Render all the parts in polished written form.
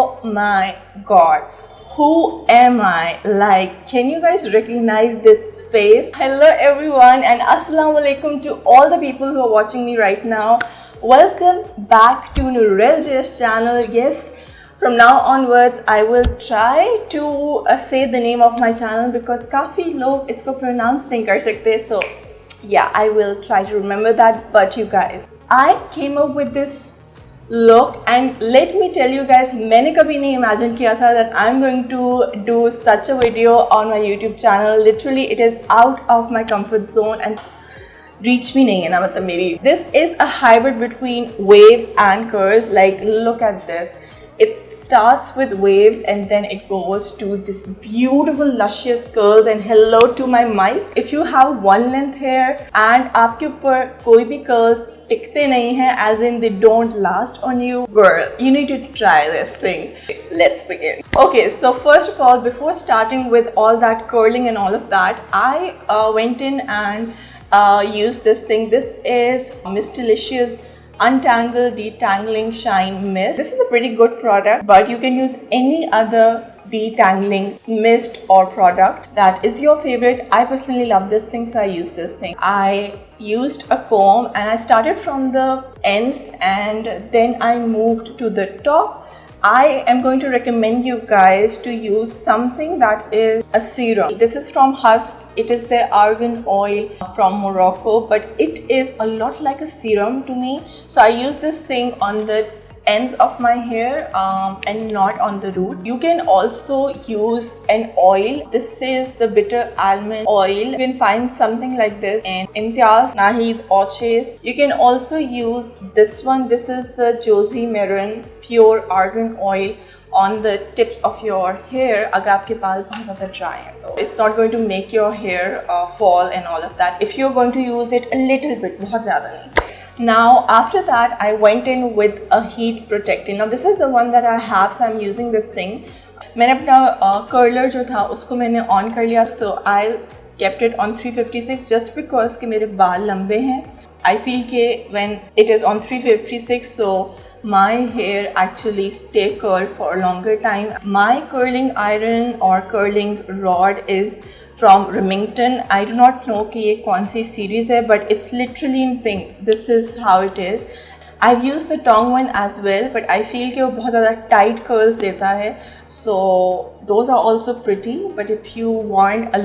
Oh my god, who am I? Like, can you guys recognize this face? Hello everyone and assalamu alaikum to all the people who are watching me right now. Welcome back to NOORELLEJS channel. Yes, from now onwards I will try to say the name of my channel because काफी लोग इसको pronounce नहीं कर सकते. So yeah, I will try to remember that. But you guys, I came up with this look and let me tell you guys, मैंने कभी नहीं imagine किया था that I'm going to do such a video on my YouTube channel. Literally it is out of my comfort zone and reach भी नहीं है ना मतलब मेरी. This is a hybrid between waves and curls. Like look at this. It starts with waves and then it goes to this beautiful luscious curls. And hello to my mic. If you have one length hair and आपके ऊपर कोई भी curls टिकते नहीं हैं, as in they don't last on you, girl, you need to try this thing. Let's begin. Okay, so first of all, before starting with all that curling and all of that, I went in and used this thing. This is Miss Delicious Untangle Detangling Shine Mist. This is a pretty good product, but you can use any other detangling mist or product that is your favorite. I personally love this thing, so I use this thing. I used a comb and I started from the ends and then I moved to the top. I am going to recommend you guys to use something that is a serum. This is from Hask. It is the Argan Oil from Morocco, but it is a lot like a serum to me. So I use this thing on the ends of my hair and not on the roots. You can also use an oil. This is the bitter almond oil. You can find something like this in Imtiaz, Nahid or Chase. You can also use this one. This is the Josie Marin pure argan oil on the tips of your hair अगर आपके बाल बहुत ज़्यादा dry हैं तो it's not going to make your hair fall and all of that if you're going to use it a little bit, बहुत ज़्यादा नहीं. Now after that I went in with a heat protectant. Now this is the one that I have, so I'm using this thing. मैंने अपना curler जो था उसको मैंने on कर लिया, so I kept it on 356 just because कि मेरे बाल लंबे हैं. I feel कि when it is on 356, so my hair actually stay curled for a longer time. My curling iron or curling rod is from Remington. I do not know कि ये कौन सी series है, but it's literally in pink. This is how it is. I've used the Tong one as well, but I feel कि वो बहुत ज़्यादा tight curls देता है. So those are also pretty, but if you want a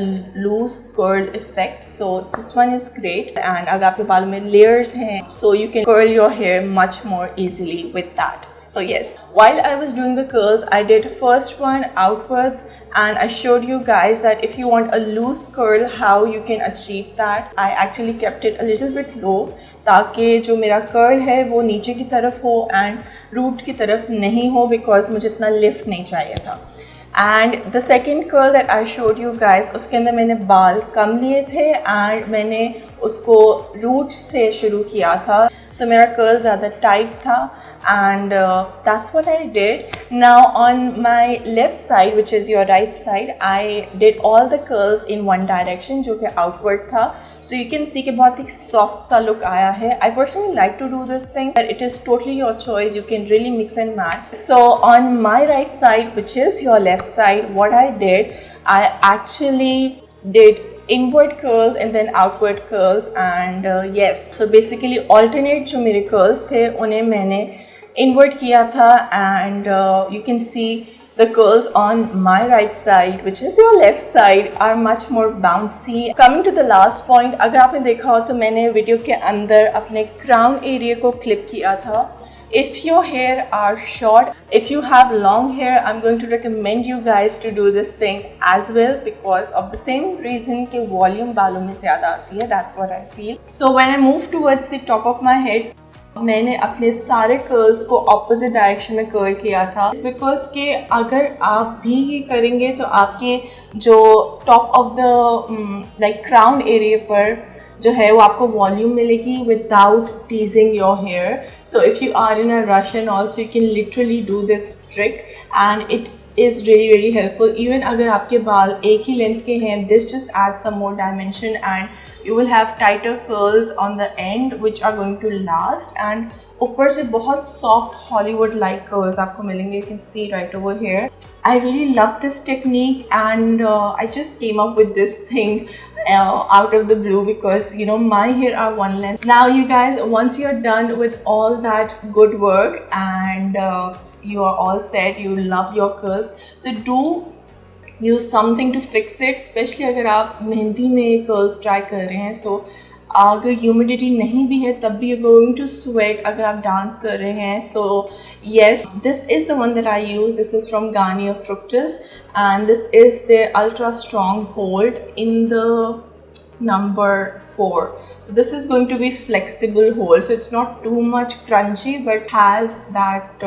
loose curl effect, so this one is great. And अगर आपके बालों में layers हैं, so you can curl your hair much more easily with that. So yes, while I was doing the curls, I did first one outwards and I showed you guys that if you want a loose curl, how you can achieve that. I actually kept it a little bit low ताकि जो मेरा curl है वो नीचे की तरफ हो and root की तरफ नहीं हो बिकॉज मुझे इतना लिफ्ट नहीं चाहिए था. And the second curl that I showed you guys, उसके अंदर मैंने बाल कम लिए थे एंड मैंने उसको रूट से शुरू किया था. सो मेरा कर्ल ज़्यादा टाइट था and that's what I did. Now on my left side, which is your right side, I did all the curls in one direction जो कि outward था. So you can see कि बहुत ही soft सा look आया है. I personally like to do this thing, but it is totally your choice. You can really mix and match. So on my right side, which is your left side, what I did, I actually did inward curls and then outward curls. And yes, so basically alternate जो मेरे curls थे उन्हें मैंने inward किया था. And you can see the curls on my right side, which is your left side, are much more bouncy. Coming to the last point, अगर आपने देखा हो तो मैंने वीडियो के अंदर अपने crown area को clip किया था. If your hair are short, if you have long hair, I'm going to recommend you guys to do this thing as well because of the same reason कि volume बालों में ज़्यादा आती है. That's what I feel. So when I move towards the top of my head, मैंने अपने सारे curls को ऑपोजिट डायरेक्शन में कर्ल किया था बिकॉज कि अगर आप भी ये करेंगे तो आपके जो top of the like crown area पर जो है वो आपको वॉल्यूम मिलेगी without teasing your hair. So if you are in a rush and also you can literally do this trick and it is really helpful. Even अगर आपके बाल एक ही लेंथ के हैं, this just adds some more dimension and you will have tighter curls on the end which are going to last. And ऊपर से बहुत soft Hollywood like curls आपको मिलेंगे. You can see right over here. I really love this technique, and I just came up with this thing out of the blue because you know my hair are one length. Now you guys, once you're done with all that good work and you are all set, you love your curls, so do use something to fix it, especially अगर आप मेहंदी में curls try कर रहे हैं. सो अगर humidity नहीं भी है तब भी you're going to sweat अगर आप डांस कर रहे हैं. सो yes, this is the one that I use. This is from Garnier Fructis, and this is the ultra strong hold in the number 4. So this is going to be flexible hold, so it's not too much crunchy but has that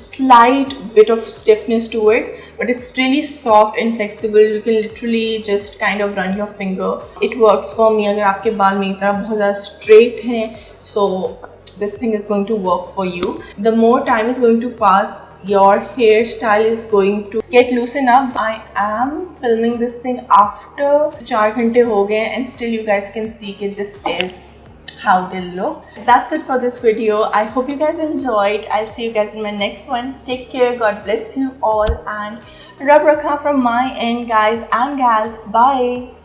slight bit of stiffness to it, but it's really soft and flexible. You can literally just kind of run your finger. It works for me अगर आपके बाल मेरी तरह बहुत ज़्यादा straight हैं, so this thing is going to work for you. The more time is going to pass, your hairstyle is going to get loosened up. I am filming this thing after 4 घंटे हो गए and still you guys can see that this is how they look. That's it for this video. I hope you guys enjoyed. I'll see you guys in my next one. Take care. God bless you all, and Rab Rakha from my end, guys and gals. Bye.